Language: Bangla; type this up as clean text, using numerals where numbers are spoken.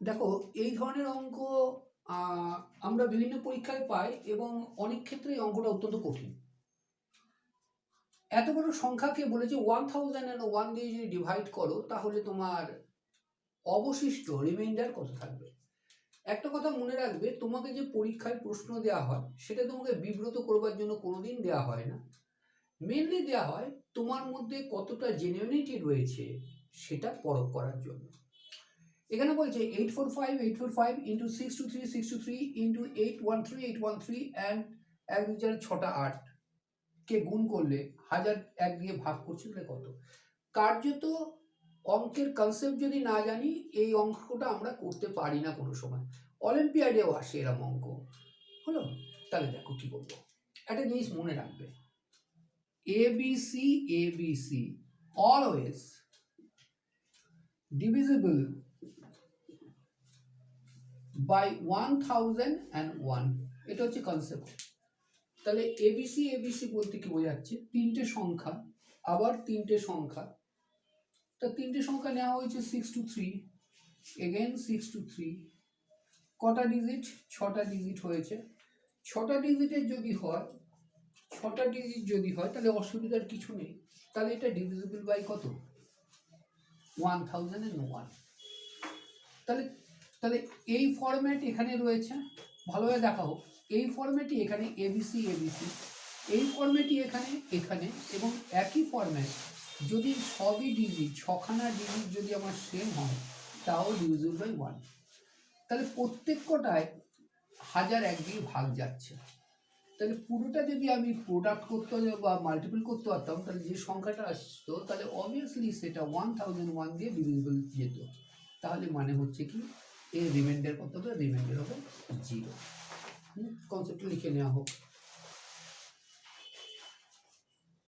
দেখো, এই ধরনের অঙ্ক আমরা বিভিন্ন পরীক্ষায় পাই এবং অনেক ক্ষেত্রে এই অঙ্কটা অত্যন্ত কঠিন। এত বড় সংখ্যাকে বলেছে 1001 দিয়ে যদি ডিভাইড করো তাহলে তোমার অবশিষ্ট রিমাইন্ডার কত থাকবে। একটা কথা মনে রাখবে, তোমাকে যে পরীক্ষায় প্রশ্ন দেওয়া হয় সেটা তোমাকে বিব্রত করবার জন্য কোনোদিন দেওয়া হয় না। মেনলি দেওয়া হয় তোমার মধ্যে কতটা জেনুইনিটি রয়েছে সেটা পরখ করার জন্য। এখানে বলছে 845 ইন্টু 623 ইন্টু 813 অ্যান্ড 1 2 4 6 8 কে গুণ করলে 1001 দিয়ে ভাগ করছে তাহলে কত। কার্যত অঙ্কের কনসেপ্ট যদি না জানি এই অঙ্কটা আমরা করতে পারি না কোনো সময়। অলিম্পিয়াডেও আসে এরকম অঙ্ক। হলো, তাহলে দেখো কি করবো। একটা জিনিস মনে রাখবে, ABC অলওয়েজ divisible by 1001। এটা হচ্ছে কনসেপ্ট। তাহলে ABC বলতে কি বোঝাচ্ছে, তিনটে সংখ্যা, আবার তিনটে সংখ্যা। তা তিনটে সংখ্যা নেওয়া হয়েছে 6 to 3, এগেন 6 to 3। কটা ডিজিট? 6টা ডিজিট হয়েছে। 6টা ডিজিটের যদি হয়, 6টা ডিজিট যদি হয় তাহলে অসুবিধার কিছু নেই। তাহলে এটা ডিভিজিবল বাই কত? 1001। তাহলে তাহলে এই ফরম্যাট এখানে রয়েছে, ভালোভাবে দেখা হোক। এই ফরম্যাটই এখানে ABC, এই ফরম্যাটই এখানে এবং একই ফরম্যাট যদি সবই ডিজিট, 6খানা ডিজিট যদি আমার সেম হয় তাও ডিভিজিবল বাই 1। তাহলে প্রত্যেক কটায় 1001 দিয়ে ভাগ যাচ্ছে। তাহলে পুরোটা যদি আমি প্রোডাক্ট করতে বা মাল্টিপল করতে পারতাম তাহলে যে সংখ্যাটা আসতো তাহলে অবভিয়াসলি সেটা 1001 দিয়ে ডিভিজিবল যেত। তাহলে মানে হচ্ছে কি, এর রিমাইন্ডার কত হবে? রিমাইন্ডার হবে 0। কনসেপ্টটা লিখে নেওয়া হোক।